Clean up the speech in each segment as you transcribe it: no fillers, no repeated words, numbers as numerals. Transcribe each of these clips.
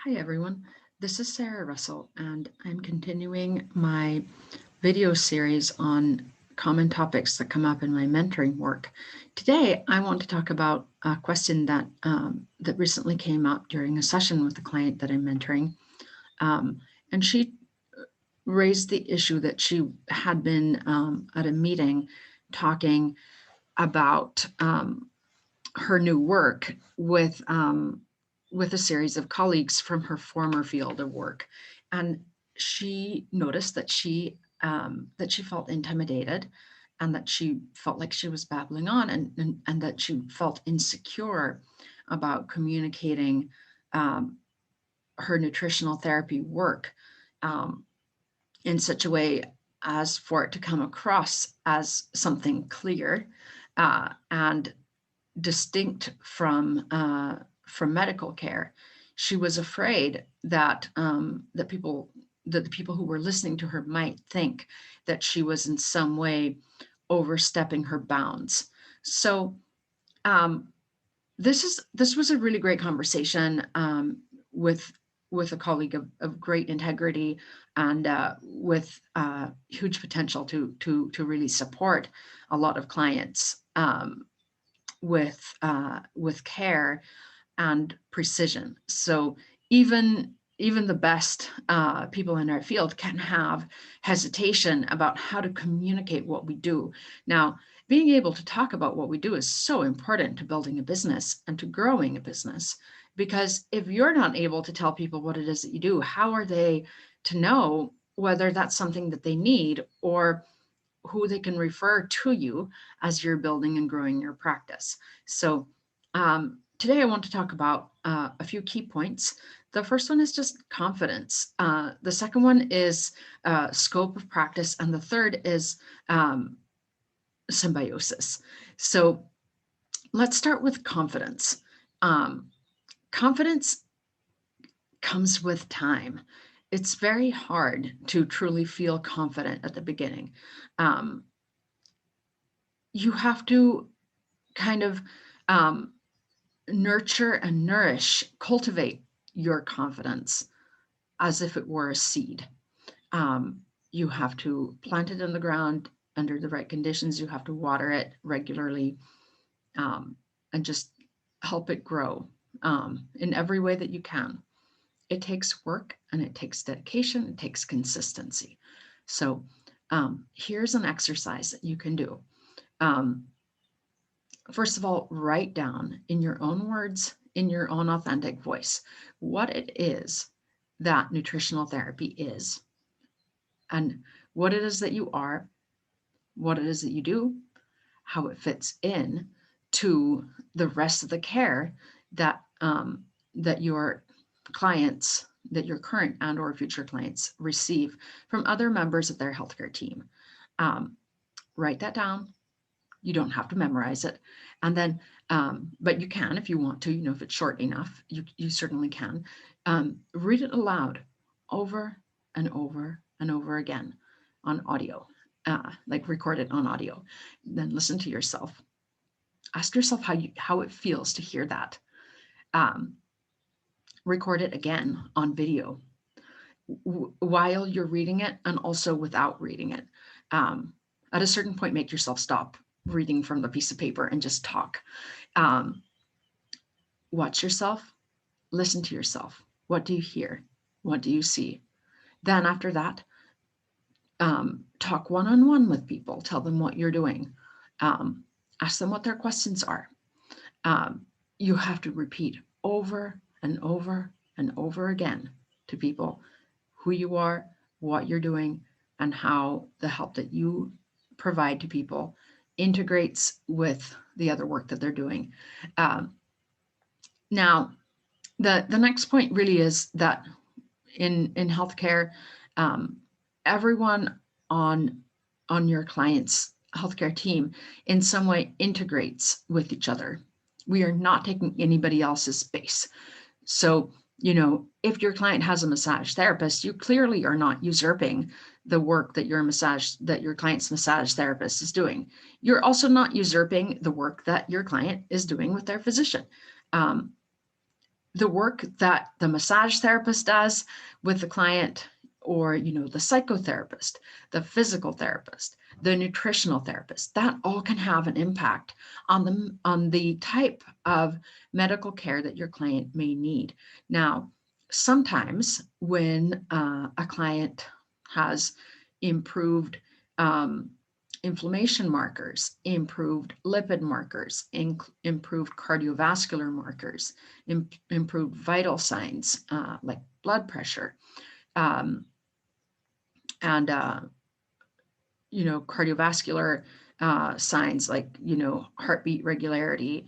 Hi everyone, this is Sarah Russell and I'm continuing my video series on common topics that come up in my mentoring work. Today I want to talk about a question that recently came up during a session with a client that I'm mentoring. And she raised the issue that she had been at a meeting talking about her new work with a series of colleagues from her former field of work, and she noticed that she felt intimidated, and that she felt like she was babbling on, and that she felt insecure about communicating um, her nutritional therapy work um, in such a way as for it to come across as something clear and distinct from medical care. She was afraid that the people who were listening to her might think that she was in some way overstepping her bounds. So um, this was a really great conversation with a colleague of great integrity and with huge potential to really support a lot of clients with care and precision. So even the best people in our field can have hesitation about how to communicate what we do. Now, being able to talk about what we do is so important to building a business and to growing a business, because if you're not able to tell people what it is that you do, how are they to know whether that's something that they need or who they can refer to you as you're building and growing your practice? So today I want to talk about a few key points. The first one is just confidence. The second one is scope of practice. And the third is symbiosis. So let's start with confidence. Confidence comes with time. It's very hard to truly feel confident at the beginning. Um, you have to kind of um, nurture and cultivate your confidence as if it were a seed. You have to plant it in the ground under the right conditions. You have to water it regularly and just help it grow in every way that you can. It takes work and it takes dedication, it takes consistency. So here's an exercise that you can do. First of all, write down in your own words, in your own authentic voice, what it is that nutritional therapy is, and what it is that you are, what it is that you do, how it fits in to the rest of the care that your clients, that your current and or future clients receive from other members of their healthcare team. Write that down. You don't have to memorize it. And then, but you can if you want to, if it's short enough, you certainly can. Read it aloud over and over and over again on audio, like record it on audio. Then listen to yourself. Ask yourself how it feels to hear that. Record it again on video while you're reading it and also without reading it. At a certain point, make yourself stop reading from the piece of paper and just talk. Watch yourself, listen to yourself. What do you hear? What do you see? Then after that, talk one-on-one with people. Tell them what you're doing. Ask them what their questions are. You have to repeat over and over and over again to people who you are, what you're doing, and how the help that you provide to people integrates with the other work that they're doing. Now, the next point really is that in healthcare, everyone on your client's healthcare team in some way integrates with each other. We are not taking anybody else's space. So, if your client has a massage therapist, you clearly are not usurping the work that your client's massage therapist is doing. You're also not usurping the work that your client is doing with their physician. the work that the massage therapist does with the client, or the psychotherapist, the physical therapist, the nutritional therapist, that all can have an impact on the type of medical care that your client may need. Now, sometimes when a client has improved inflammation markers, improved lipid markers, improved cardiovascular markers, improved vital signs like blood pressure, um, and cardiovascular signs like heartbeat regularity,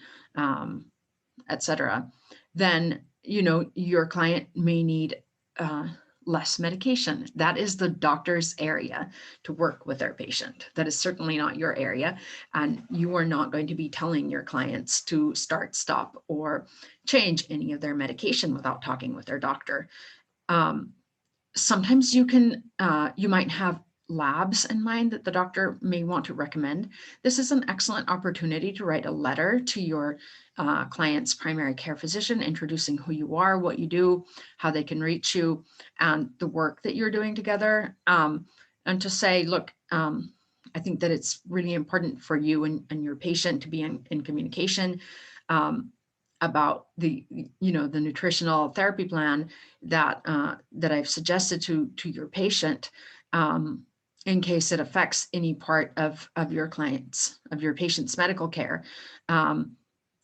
etc., then your client may need uh, less medication. That is the doctor's area to work with their patient. That is certainly not your area, and you are not going to be telling your clients to start, stop, or change any of their medication without talking with their doctor. Sometimes you might have labs in mind that the doctor may want to recommend. This is an excellent opportunity to write a letter to your client's primary care physician, introducing who you are, what you do, how they can reach you, and the work that you're doing together. And to say, look, I think that it's really important for you and your patient to be in communication about the nutritional therapy plan that I've suggested to your patient, in case it affects any part of your patient's medical care,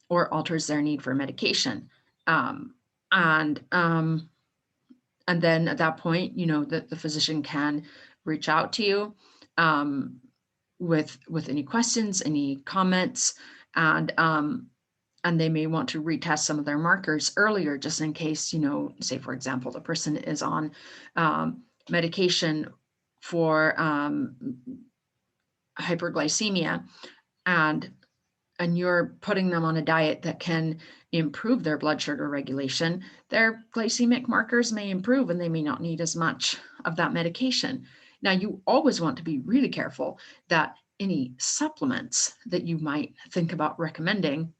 or alters their need for medication. Um, and and then at that point, the physician can reach out to you with any questions, any comments, and they may want to retest some of their markers earlier, just in case, say, for example, the person is on medication for hyperglycemia, and you're putting them on a diet that can improve their blood sugar regulation. Their glycemic markers may improve and they may not need as much of that medication. Now, you always want to be really careful that any supplements that you might think about recommending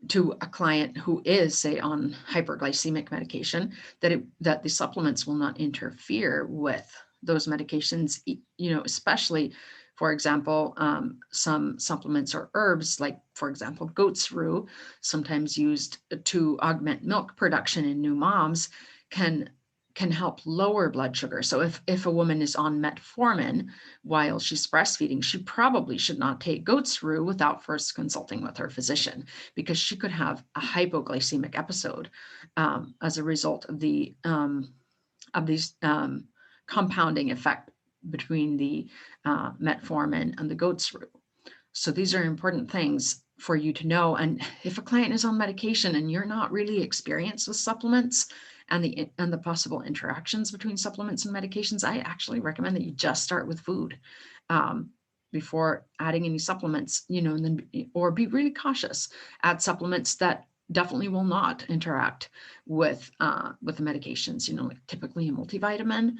to a client who is, say, on hyperglycemic medication, that the supplements will not interfere with those medications, especially, for example, some supplements or herbs, like, for example, goat's rue, sometimes used to augment milk production in new moms, can help lower blood sugar. So if a woman is on metformin while she's breastfeeding, she probably should not take goat's rue without first consulting with her physician, because she could have a hypoglycemic episode as a result of these compounding effect between the metformin and the goat's rue. So these are important things for you to know. And if a client is on medication and you're not really experienced with supplements and the possible interactions between supplements and medications, I actually recommend that you just start with food before adding any supplements, and then, or be really cautious. Add supplements that definitely will not interact with the medications, like typically a multivitamin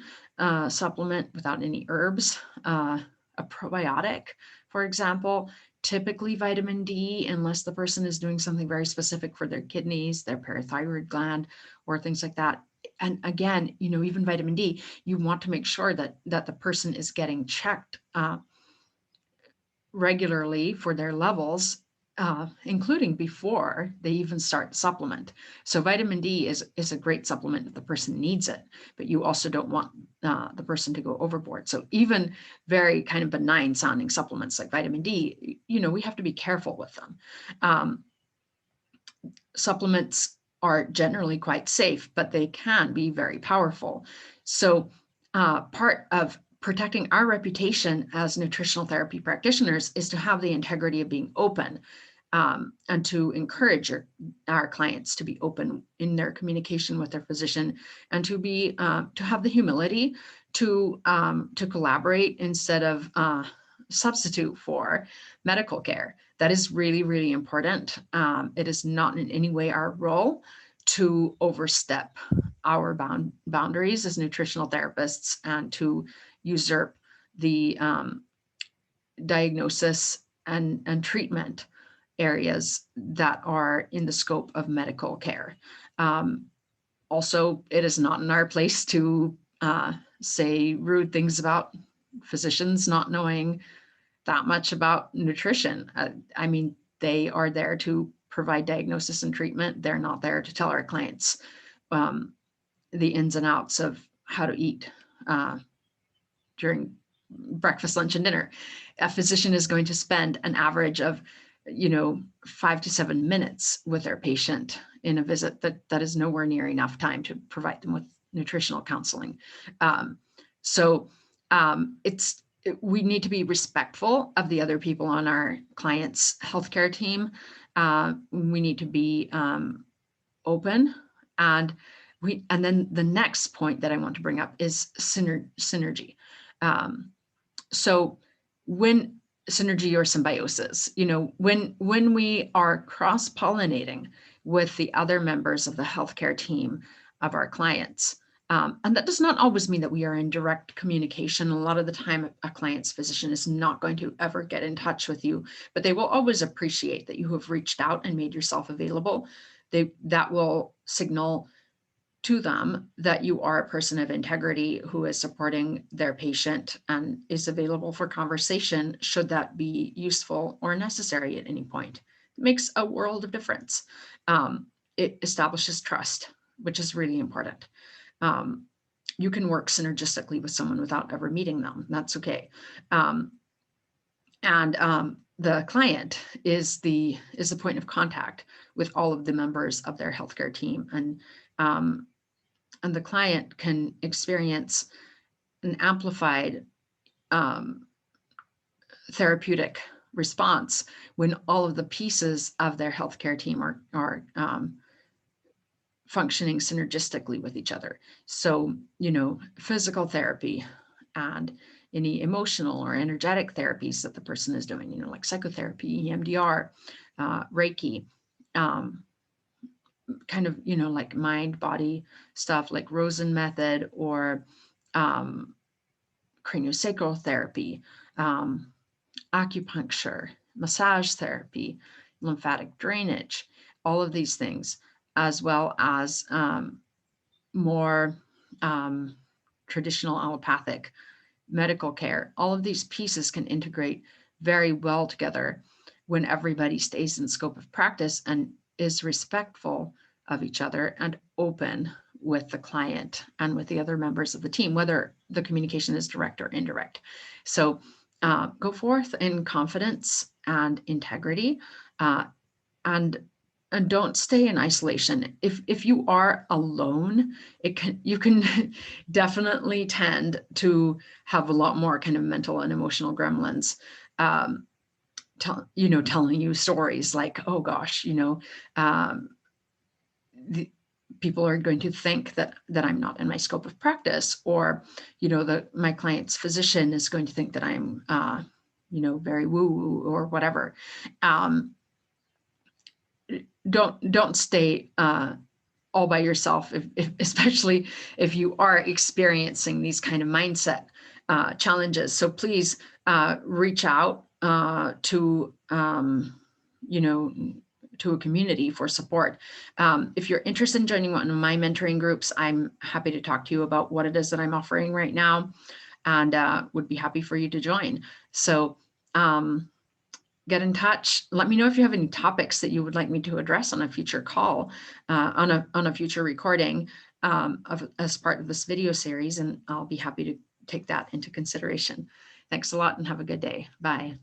supplement without any herbs, a probiotic, for example, typically vitamin D, unless the person is doing something very specific for their kidneys, their parathyroid gland, or things like that. And again, even vitamin D, you want to make sure that the person is getting checked regularly for their levels, including before they even start the supplement. So vitamin D is a great supplement if the person needs it, but you also don't want the person to go overboard. So even very kind of benign sounding supplements like vitamin D, we have to be careful with them. Supplements are generally quite safe, but they can be very powerful. So part of protecting our reputation as nutritional therapy practitioners is to have the integrity of being open, and to encourage our clients to be open in their communication with their physician, and to have the humility to collaborate instead of substitute for medical care. That is really, really important. It is not in any way our role to overstep our boundaries as nutritional therapists and to usurp the diagnosis and treatment areas that are in the scope of medical care. Also, it is not in our place to say rude things about physicians not knowing that much about nutrition. I mean, they are there to provide diagnosis and treatment. They're not there to tell our clients the ins and outs of how to eat during breakfast, lunch, and dinner. A physician is going to spend an average of 5 to 7 minutes with their patient in a visit. That is nowhere near enough time to provide them with nutritional counseling. We need to be respectful of the other people on our client's healthcare team. We need to be open, and then the next point that I want to bring up is synergy. So when synergy or symbiosis, when we are cross-pollinating with the other members of the healthcare team of our clients, and that does not always mean that we are in direct communication. A lot of the time, a client's physician is not going to ever get in touch with you, but they will always appreciate that you have reached out and made yourself available. That will signal to them that you are a person of integrity who is supporting their patient and is available for conversation should that be useful or necessary at any point. It makes a world of difference. It establishes trust, which is really important. You can work synergistically with someone without ever meeting them. That's okay. The client is the point of contact with all of the members of their healthcare team, and the client can experience an amplified therapeutic response when all of the pieces of their healthcare team are functioning synergistically with each other. So, physical therapy and any emotional or energetic therapies that the person is doing, like psychotherapy, EMDR, Reiki, kind of, like mind body stuff like Rosen method or craniosacral therapy, acupuncture, massage therapy, lymphatic drainage, all of these things, as well as more traditional allopathic medical care. All of these pieces can integrate very well together when everybody stays in scope of practice and is respectful of each other and open with the client and with the other members of the team, whether the communication is direct or indirect. So go forth in confidence and integrity, and don't stay in isolation. If you are alone, you can definitely tend to have a lot more kind of mental and emotional gremlins, telling you stories like, oh gosh, people are going to think that I'm not in my scope of practice, or my client's physician is going to think that I'm very woo-woo or whatever. Don't stay all by yourself, especially if you are experiencing these kind of mindset challenges. So please reach out to a community for support. If you're interested in joining one of my mentoring groups, I'm happy to talk to you about what it is that I'm offering right now, and would be happy for you to join. So get in touch. Let me know if you have any topics that you would like me to address on a future call, on a future recording as part of this video series, and I'll be happy to take that into consideration. Thanks a lot and have a good day. Bye.